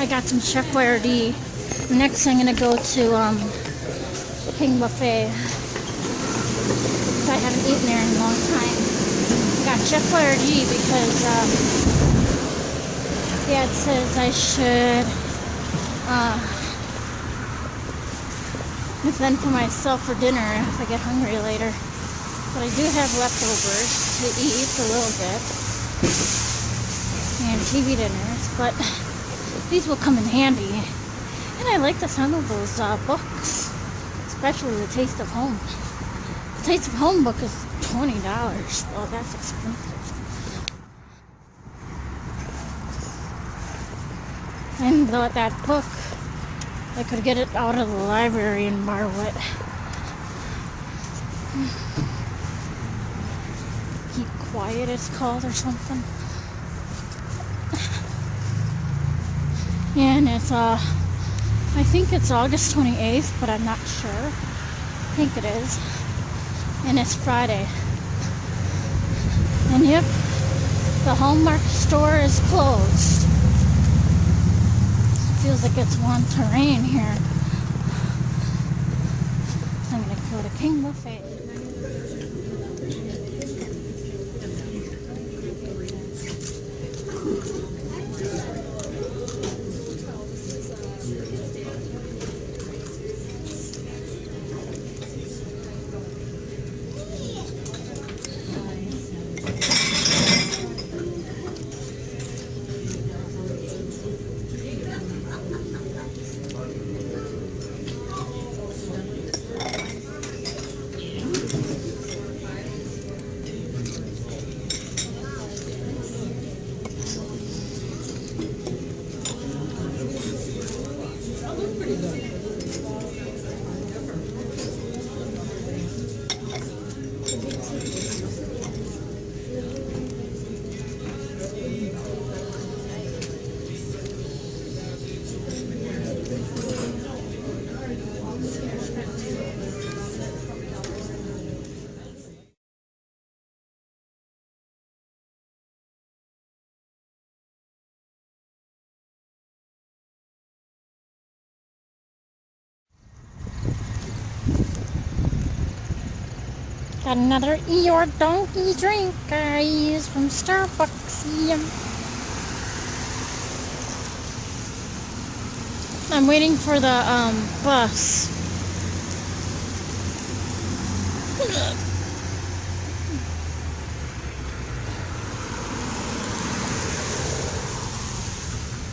I got some Chef Boyardee. Next, I'm gonna go to King Buffet. I haven't eaten there in a long time. I got Chef Boyardee because Dad says I should fend for myself for dinner if I get hungry later. But I do have leftovers to eat a little bit and TV dinners, but these will come in handy. And I like the sound of those books, especially The Taste of Home. The Taste of Home book is $20. Oh, that's expensive. And that book, I could get it out of the library and borrow it. Keep Quiet it's called or something. And it's I think it's August 28th, but I'm not sure. I think it is. And it's Friday. And yep, the Hallmark store is closed. Feels like it's want to rain here. I'm gonna go to King Buffet. Got another Eeyore Donkey drink, guys, from Starbucks. Yum. I'm waiting for the bus.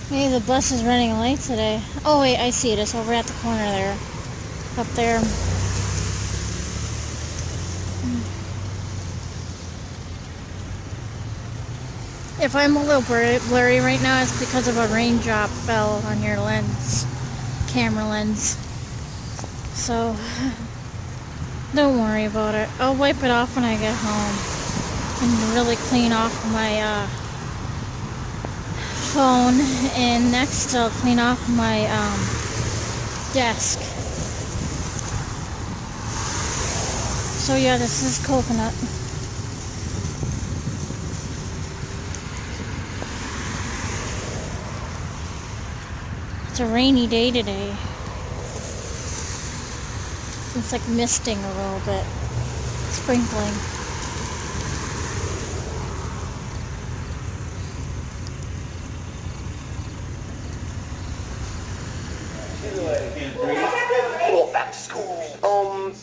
Hey, the bus is running late today. Oh wait, I see it. It's over at the corner there. Up there. If I'm a little blurry right now, it's because of a raindrop fell on your lens, camera lens. So, don't worry about it. I'll wipe it off when I get home and really clean off my phone. And next, I'll clean off my desk. So yeah, this is coconut. It's a rainy day today. It's like misting a little bit. Sprinkling. Well, back to school.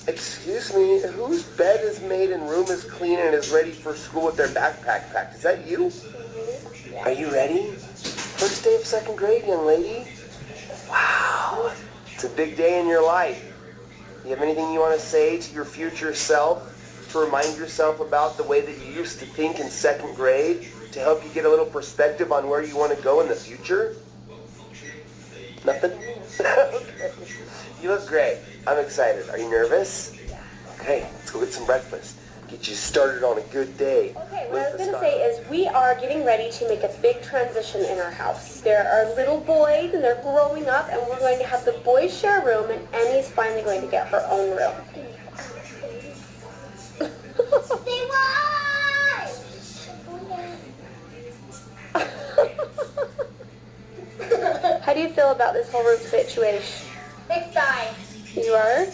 Excuse me, whose bed is made and room is clean and is ready for school with their backpack packed? Is that you? Are you ready? First day of second grade, young lady? Wow, it's a big day in your life. You have anything you want to say to your future self to remind yourself about the way that you used to think in second grade to help you get a little perspective on where you want to go in the future? Nothing? Okay. You look great. I'm excited. Are you nervous? Okay, let's go get some breakfast. Get you started on a good day. Okay, what I was going to say is we are getting ready to make a big transition in our house. There are little boys and they're growing up and we're going to have the boys share a room and Emmy's finally going to get her own room. Stay How do do you feel about this whole roof situation? Excited. You are?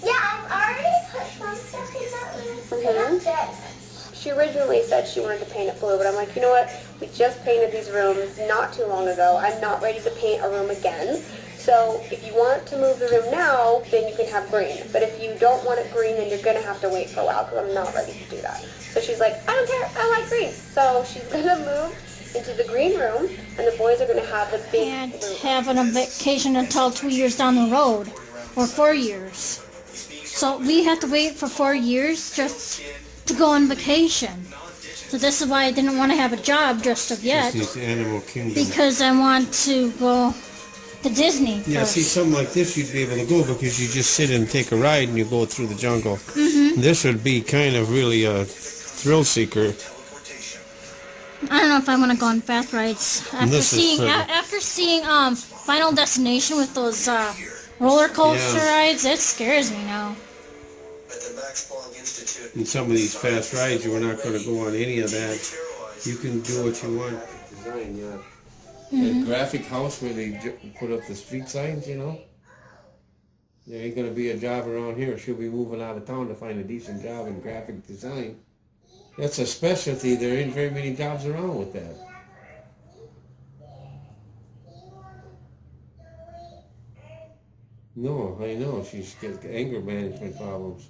Yeah, I've already put some stuff in that roof. Mhm. That's She originally said she wanted to paint it blue, but I'm like, you know what? We just painted these rooms not too long ago. I'm not ready to paint a room again. So if you want to move the room now, then you can have green. But if you don't want it green, then you're going to have to wait for a while because I'm not ready to do that. So she's like, I don't care. I like green. So she's going to move into the green room, and the boys are going to have the big And blue. having a vacation until 2 years down the road, or 4 years. So we have to wait for 4 years just to go on vacation. So this is why I didn't want to have a job just of yet, This is Animal Kingdom. because I want to go to Disney Yeah, first. see, something like this you'd be able to go because you just sit and take a ride and you go through the jungle. Mm-hmm. This would be kind of really a thrill seeker. I don't know if I want to go on fast rides after This is seeing pretty. after seeing Final Destination with those roller coaster Yeah. rides. It scares me now. In some of these fast rides, you were not going to go on any of that. You can do what you want. Design, yeah. The graphic house where they put up the street signs, you know. There ain't going to be a job around here. She'll be moving out of town to find a decent job in graphic design. That's a specialty. There ain't very many jobs around with that. No, I know. She's got anger management problems.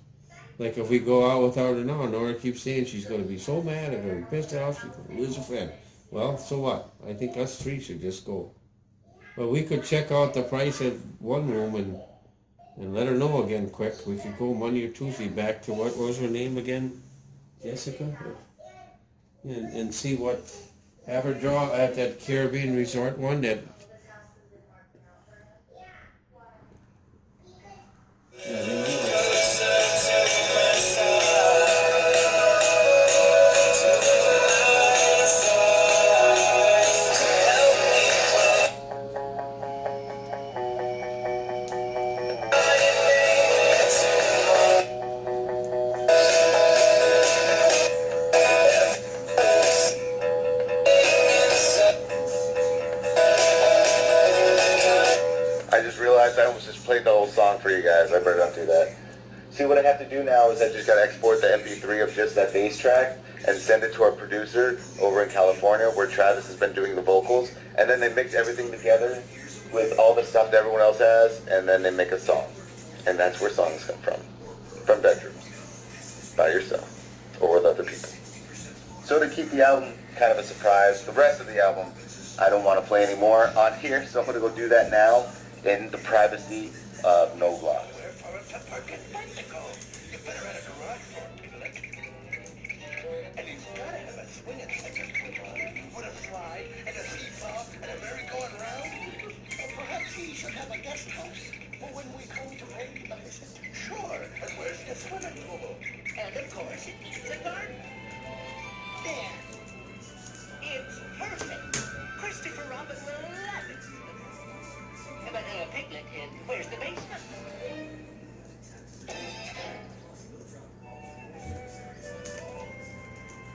Like if we go out without her now, Nora keeps saying she's going to be so mad at her and pissed off, she's going to lose her friend. Well, so what? I think us three should just go. But we could check out the price of one room and let her know again quick. We could go Monday or Tuesday back to what was her name again? Jessica? And see what, have her draw at that Caribbean resort one that, yeah, they might like it. I just realized I almost just played the whole song for you guys. I better not do that. See, what I have to do now is I just got to export the MP3 of just that bass track and send it to our producer over in California where Travis has been doing the vocals. And then they mix everything together with all the stuff that everyone else has, and then they make a song. And that's where songs come from bedrooms, by yourself, or with other people. So to keep the album kind of a surprise, the rest of the album I don't want to play anymore on here, so I'm going to go do that now in the privacy of No Vlog. Sure, and where's the swimming pool? And of course, it's a garden. There. It's perfect. Christopher Robin will love it. But Piglet, where's the basement?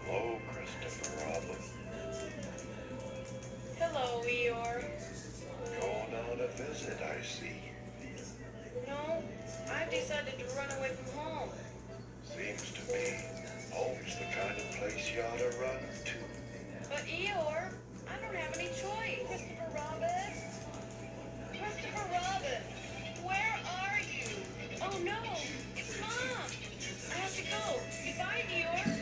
Hello, Christopher Robin. Hello, Eeyore. Going on a visit, I see. No, I've decided to run away from home. Seems to me home's the kind of place you ought to run to. But Eeyore, I don't have any choice. Christopher Robin? Christopher Robin, where are you? Oh no, it's Mom. I have to go. Goodbye, Eeyore.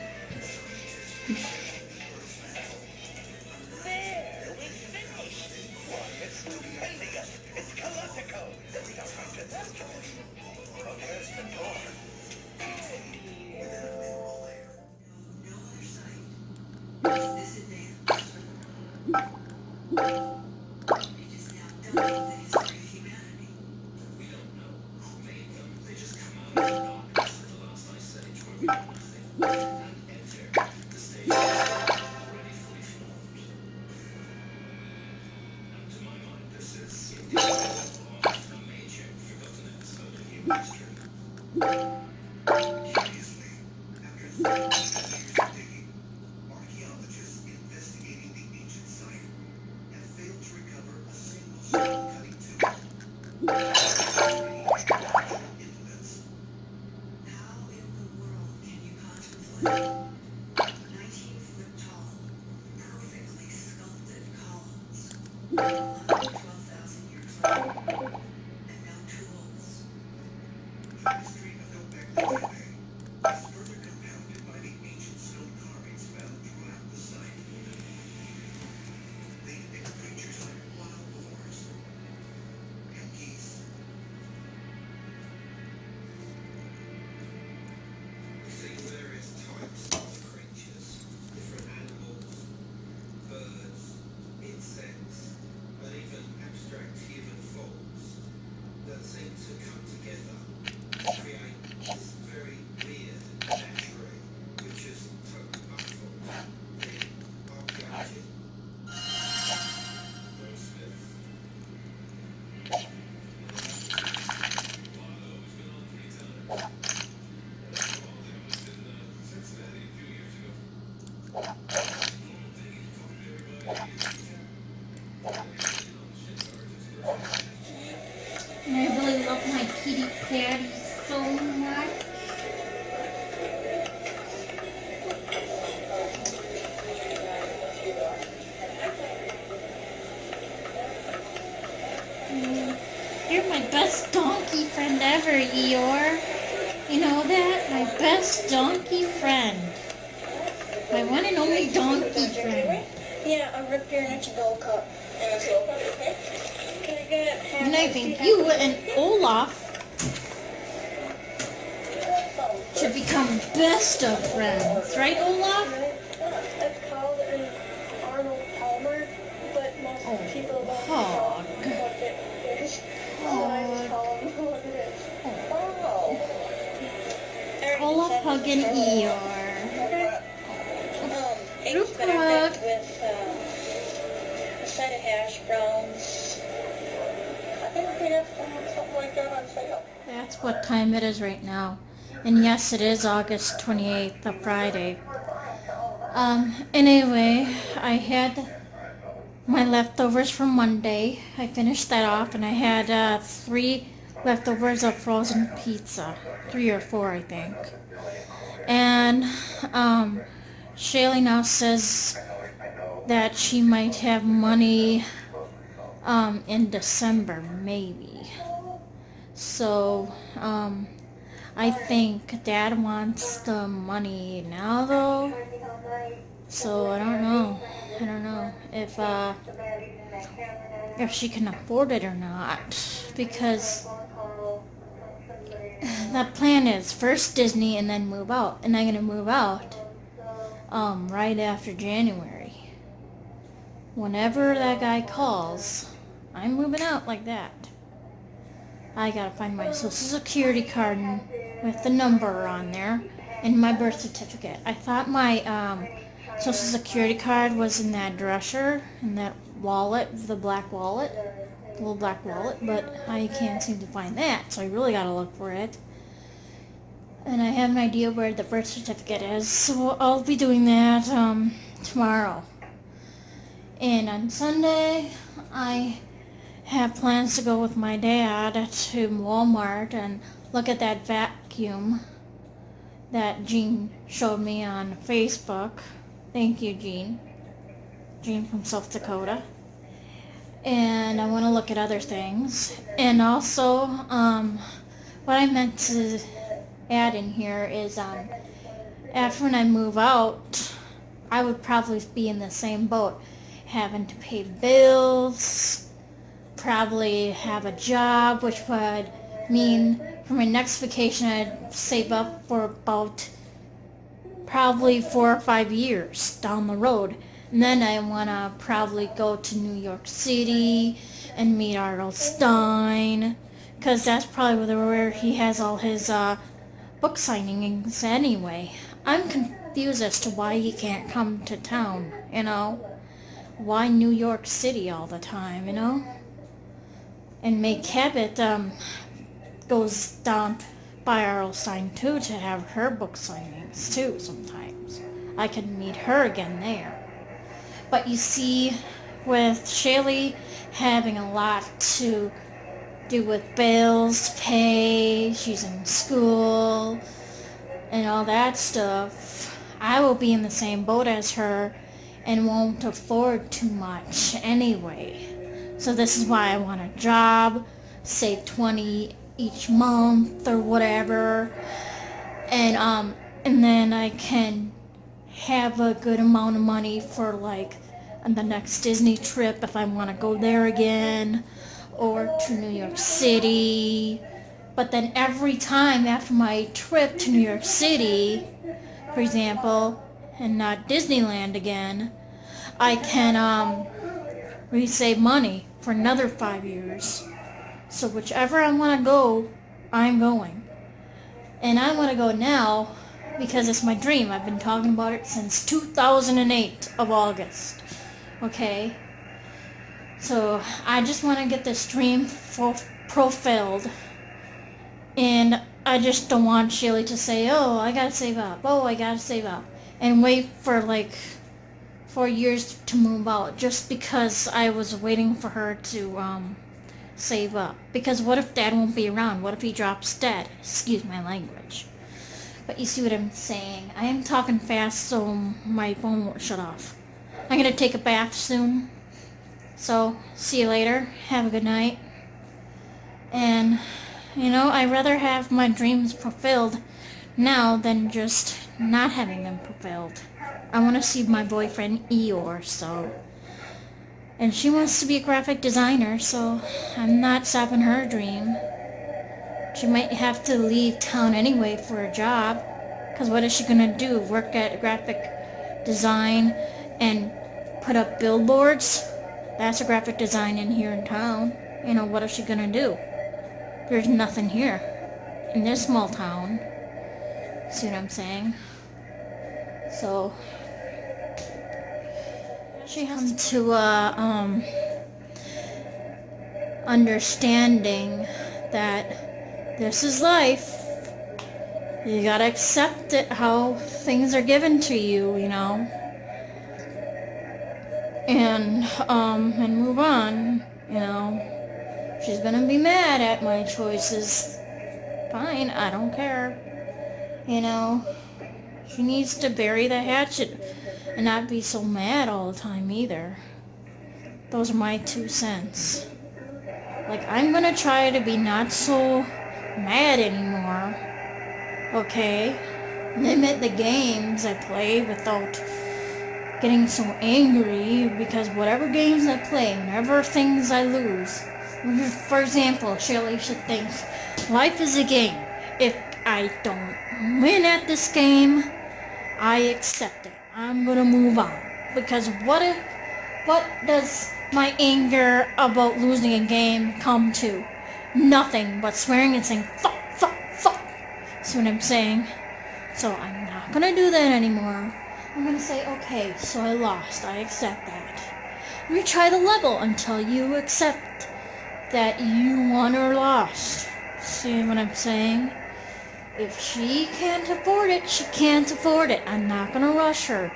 There, we finished. Why, it's stupendous. It's Galactico. We don't have to that choice. But where's the door? Archaeologists investigating the ancient site have failed to recover a single And I really love my kitty patty so much. You're my best donkey friend ever, Eeyore. You know that? My best donkey friend. My one and only donkey friend. Yeah, a root beer and a Jabal cup. And a Jabal cup, okay? Can I get half And I think you and Olaf should become best of friends, right, Olaf? It's called an Arnold Palmer, but most people don't call Hog. it what it is. So I just call him what it is. Oh. Olaf, Hug, and Eeyore. Eggs Group Benedict hug. with a side of hash browns. I think we have something like that on sale. That's what time it is right now. And yes, it is August 28th, a Friday. Anyway, I had my leftovers from Monday. I finished that off, and I had 3 leftovers of frozen pizza. 3 or 4, I think. And, Shaylee now says that she might have money, in December, maybe. So, I think Dad wants the money now, though. So I don't know. I don't know if she can afford it or not, because the plan is first Disney and then move out, and I'm gonna move out right after January. Whenever that guy calls, I'm moving out like that. I gotta find my social security card with the number on there and my birth certificate. I thought my social security card was in that dresser, in that wallet, the black wallet, the little black wallet, but I can't seem to find that, so I really gotta look for it. And I have an idea where the birth certificate is, so I'll be doing that tomorrow. And on Sunday, I have plans to go with my dad to Walmart and look at that vacuum that Jean showed me on Facebook. Thank you, Jean. Jean from South Dakota. And I want to look at other things. And also, what I meant to add in here is after when I move out, I would probably be in the same boat, having to pay bills, probably have a job, which would mean for my next vacation I'd save up for about probably 4 or 5 years down the road. And then I want to probably go to New York City and meet R.L. Stein, because that's probably where he has all his book signings anyway. I'm confused as to why he can't come to town, you know? Why New York City all the time, you know? And May Cabot goes down by R.L. Stein too to have her book signings too sometimes. I can meet her again there. But you see, with Shaylee having a lot to do with bills to pay, she's in school, and all that stuff. I will be in the same boat as her and won't afford too much anyway. So this is why I want a job, save 20 each month or whatever, and then I can have a good amount of money for like the next Disney trip if I want to go there again, or to New York City. But then every time after my trip to New York City, for example, and not Disneyland again, I can save money for another 5 years. So whichever I want to go, I'm going. And I want to go now because it's my dream. I've been talking about it since 2008 of August. Okay? So I just want to get this dream fulfilled. And I just don't want Shaylee to say, oh, I gotta save up. Oh, I gotta save up. And wait for like 4 years to move out just because I was waiting for her to save up. Because what if Dad won't be around? What if he drops dead? Excuse my language. But you see what I'm saying. I am talking fast so my phone won't shut off. I'm gonna take a bath soon. So, see you later. Have a good night. And, you know, I'd rather have my dreams fulfilled now than just not having them fulfilled. I want to see my boyfriend Eeyore, so... And she wants to be a graphic designer, so I'm not stopping her dream. She might have to leave town anyway for a job. Because what is she going to do? Work at graphic design and put up billboards? That's a graphic design in here in town. You know, what is she going to do? There's nothing here. In this small town. See what I'm saying? So... she has to understanding that this is life. You gotta accept it, how things are given to you, you know, and move on, you know. She's gonna be mad at my choices. Fine, I don't care, you know. She needs to bury the hatchet and not be so mad all the time either. Those are my 2 cents. Like, I'm gonna try to be not so mad anymore. Okay? Limit the games I play without getting so angry, because whatever games I play, whenever things I lose. For example, Shirley should think, life is a game. If I don't win at this game, I accept it. I'm gonna move on. Because what does my anger about losing a game come to? Nothing but swearing and saying, fuck, fuck, fuck. See what I'm saying? So I'm not gonna do that anymore. I'm gonna say, okay, so I lost. I accept that. Retry the level until you accept that you won or lost. See what I'm saying? If she can't afford it, she can't afford it. I'm not gonna rush her.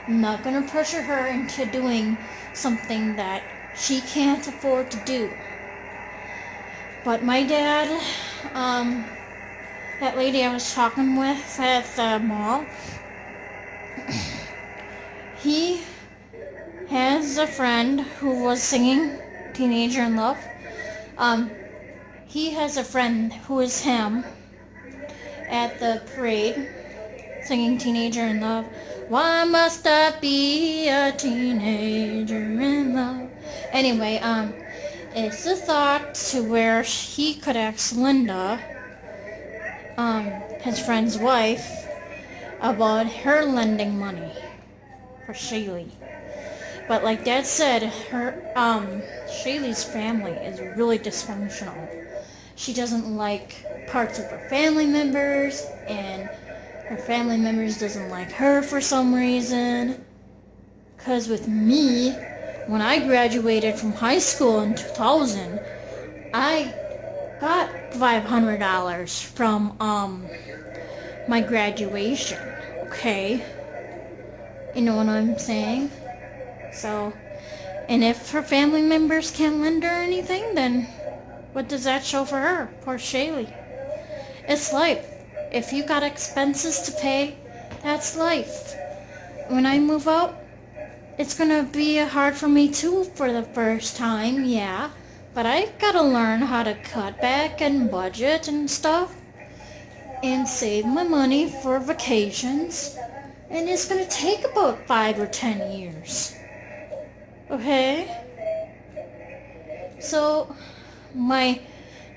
I'm not gonna pressure her into doing something that she can't afford to do. But my dad, that lady I was talking with at the mall, he has a friend who was singing Teenager in Love. He has a friend who is him at the parade singing Teenager in Love. Why must I be a teenager in love? Anyway, it's a thought to where he could ask Linda, his friend's wife, about her lending money for Shaylee. But like Dad said, her Shaylee's family is really dysfunctional. She doesn't like parts of her family members, and her family members doesn't like her for some reason. Because with me, when I graduated from high school in 2000, I got $500 from my graduation. Okay? You know what I'm saying? So, and if her family members can't lend her anything, then What does that show for her? Poor Shaylee. It's life. If you got expenses to pay, that's life. When I move out, it's gonna be hard for me too for the first time, yeah. But I gotta learn how to cut back and budget and stuff. And save my money for vacations. And it's gonna take about 5 or 10 years. Okay? So, my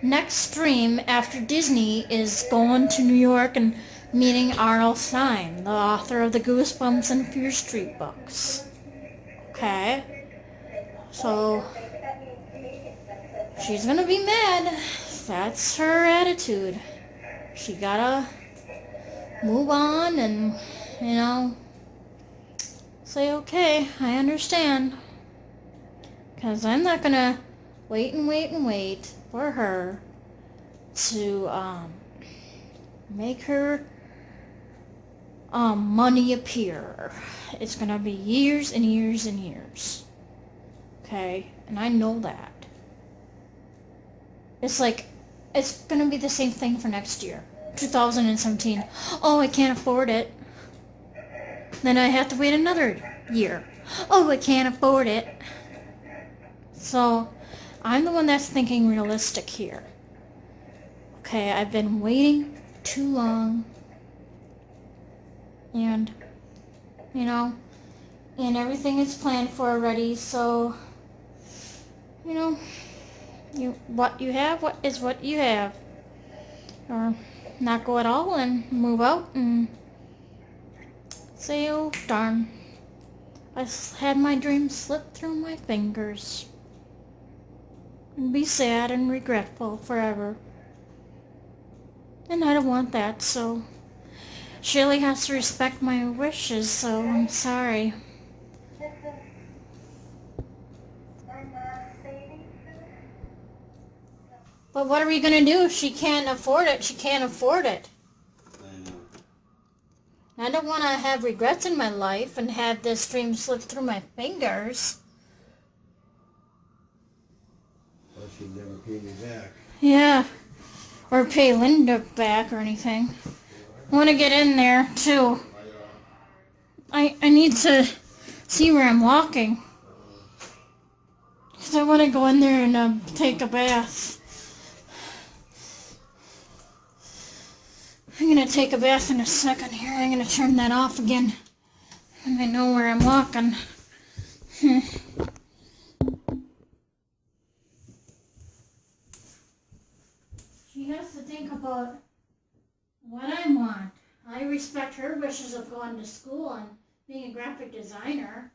next dream after Disney is going to New York and meeting R.L. Stine, the author of the Goosebumps and Fear Street books. Okay? So, she's gonna be mad. That's her attitude. She gotta move on and, say, okay, I understand. Because I'm not gonna wait for her to make her money appear. It's gonna be years and years and years. Okay? And I know that. It's gonna be the same thing for next year, 2017. Oh, I can't afford it. Then I have to wait another year. Oh, I can't afford it. So, I'm the one that's thinking realistic here. Okay, I've been waiting too long. And, and everything is planned for already, so, what you have, what is what you have. Or not go at all and move out and say, oh darn, I had my dream slip through my fingers. And be sad and regretful forever. And I don't want that, so Shaylee has to respect my wishes, so I'm sorry. But what are we going to do if she can't afford it? She can't afford it. I don't want to have regrets in my life and have this dream slip through my fingers. Or she'd never pay me back. Yeah. Or pay Linda back or anything. I want to get in there, too. I need to see where I'm walking. Because I want to go in there and take a bath. I'm going to take a bath in a second here. I'm going to turn that off again. And I know where I'm walking. She has to think about what I want. I respect her wishes of going to school and being a graphic designer.